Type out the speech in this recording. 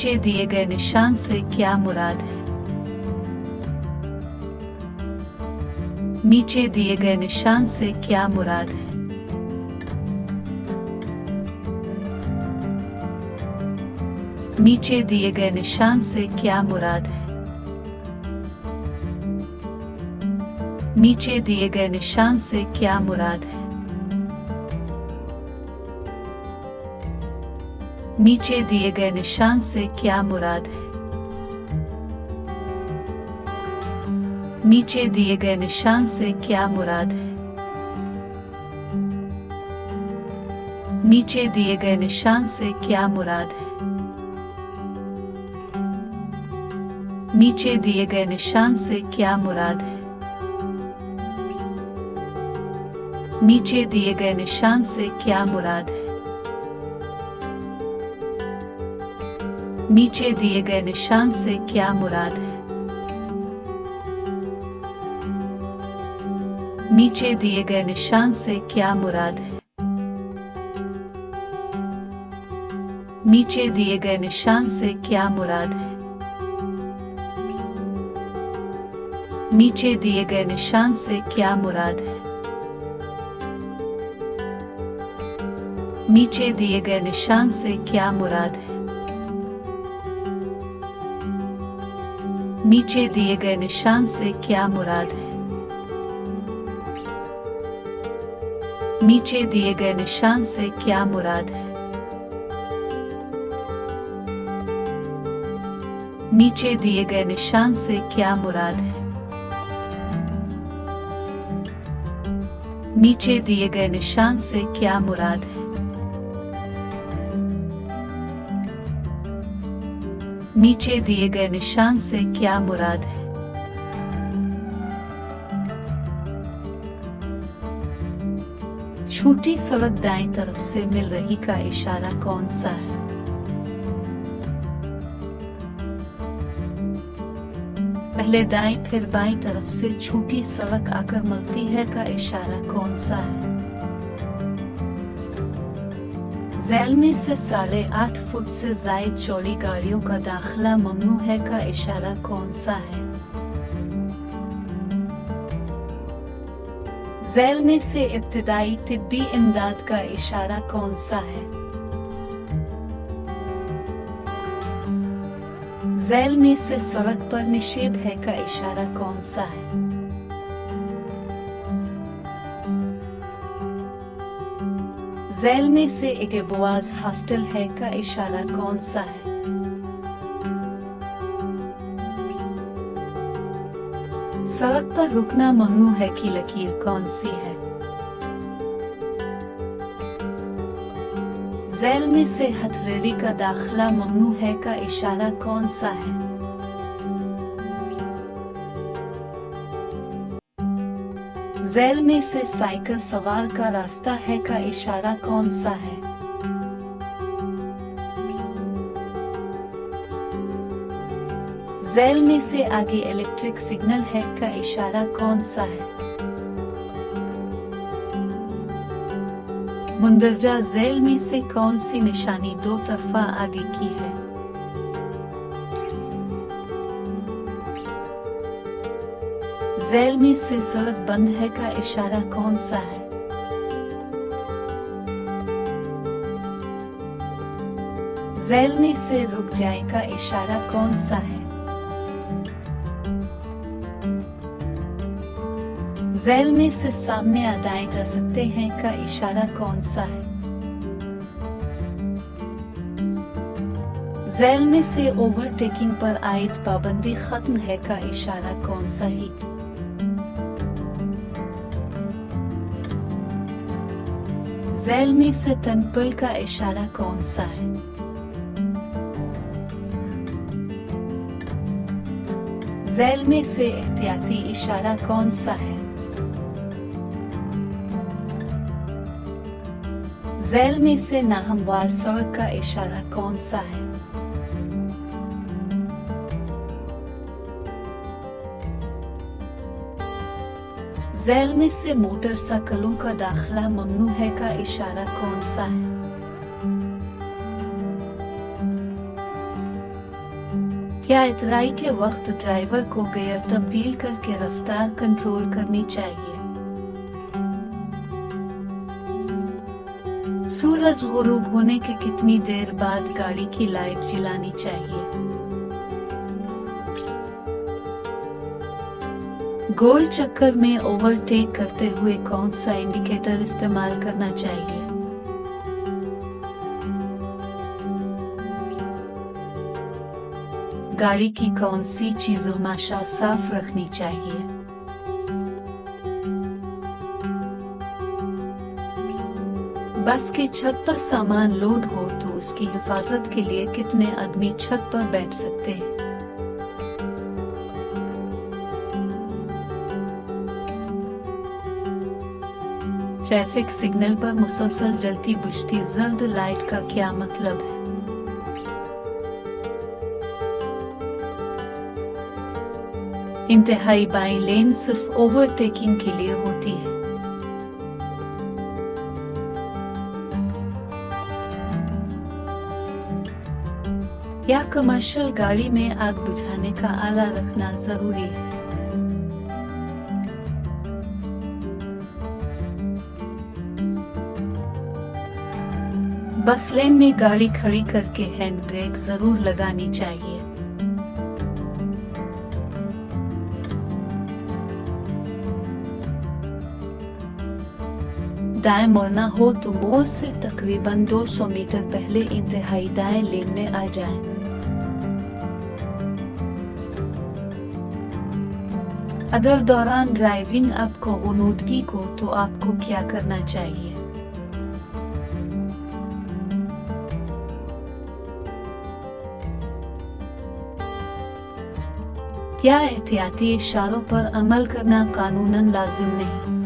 नीचे दिए गए निशान से क्या मुराद है? नीचे दिए गए निशान से क्या मुराद है? नीचे दिए गए निशान से क्या मुराद है? नीचे दिए गए निशान से क्या मुराद है? नीचे दिए गए निशान से क्या मुराद है? नीचे दिए गए निशान से क्या मुराद है? नीचे दिए गए निशान से क्या मुराद है? नीचे दिए गए निशान से क्या मुराद है? नीचे दिए गए निशान से क्या मुराद है? नीचे दिए गए निशान से क्या मुराद है? नीचे दिए गए निशान से क्या मुराद है? नीचे दिए गए निशान से क्या मुराद है? नीचे दिए गए निशान से क्या मुराद है? नीचे दिए गए निशान से क्या मुराद है? नीचे दिए गए निशान से क्या मुराद है? नीचे दिए गए निशान से क्या मुराद है? नीचे दिए गए निशान से क्या मुराद है? नीचे दिए गए निशान से क्या मुराद है? नीचे दिए गए निशान से क्या मुराद है? छोटी सड़क दाएं तरफ से मिल रही का इशारा कौन सा है? पहले दाएं फिर बाईं तरफ से छोटी सड़क आकर मिलती है का इशारा कौन सा है? झैल में से 8.5 फुट से ज्यादा चौड़ी गाड़ियों का दाखिला ममनू है का इशारा कौन सा है? झैल में से इब्तिदाई तिब्बी इमदाद का इशारा कौन सा है? झैल में से सड़क पर निषेध है का इशारा कौन सा है? झैल में से एक बोआज हॉस्टल है का इशारा कौन सा है? सड़क पर रुकना ममनू है की लकीर कौन सी है? झैल में से हथेली का दाखिला ममनू है का इशारा कौन सा है? झैल में से साइकिल सवार का रास्ता है का इशारा कौन सा है? झैल में से आगे इलेक्ट्रिक सिग्नल है का इशारा कौन सा है? मुंदरजा झैल में से कौन सी निशानी 2 तरफा आगे की है? झैल में से सड़क बंद है का इशारा कौन सा है? झैल में से रुक जाए का इशारा कौन सा है? झैल में से सामने आ दाएं जा सकते हैं का इशारा कौन सा है? झैल में से ओवरटेकिंग पर आयत पाबंदी खत्म है का इशारा कौन सा है? झैल में से तनपुल का इशारा कौन सा है? झैल में से एहतियाती इशारा कौन सा है? झैल में से नाहमवार सड़क का इशारा कौन सा है? झैल में से मोटरसाइकिलों का दाखिला ममनू है का इशारा कौन सा है? क्या इतराई के वक्त ड्राइवर को गियर तब्दील करके रफ्तार कंट्रोल करनी चाहिए? सूरज गुरूब होने के कितनी देर बाद गाड़ी की लाइट जलानी चाहिए? गोल चक्कर में ओवरटेक करते हुए कौन सा इंडिकेटर इस्तेमाल करना चाहिए? गाड़ी की कौन सी चीजों हमेशा साफ रखनी चाहिए? बस के छत पर सामान लोड हो तो उसकी हिफाजत के लिए कितने आदमी छत पर बैठ सकते हैं? ट्रैफिक सिग्नल पर मुसलसल जलती बुझती जर्द लाइट का क्या मतलब है? इंतहाई बाईं लेन सिर्फ ओवरटेकिंग के लिए होती है। क्या कमर्शियल गाड़ी में आग बुझाने का आला रखना जरूरी है? बस लेन में गाड़ी खड़ी करके हैंड ब्रेक जरूर लगानी चाहिए। दाएं मुड़ना हो तो मोड़ से तकरीबन 200 मीटर पहले इंतहाई दाएं लेन में आ जाएं। अगर दौरान ड्राइविंग आपको उनूदगी हो तो आपको क्या करना चाहिए? क्या एहतियाती इशारों पर अमल करना कानूनन लाजिम नहीं?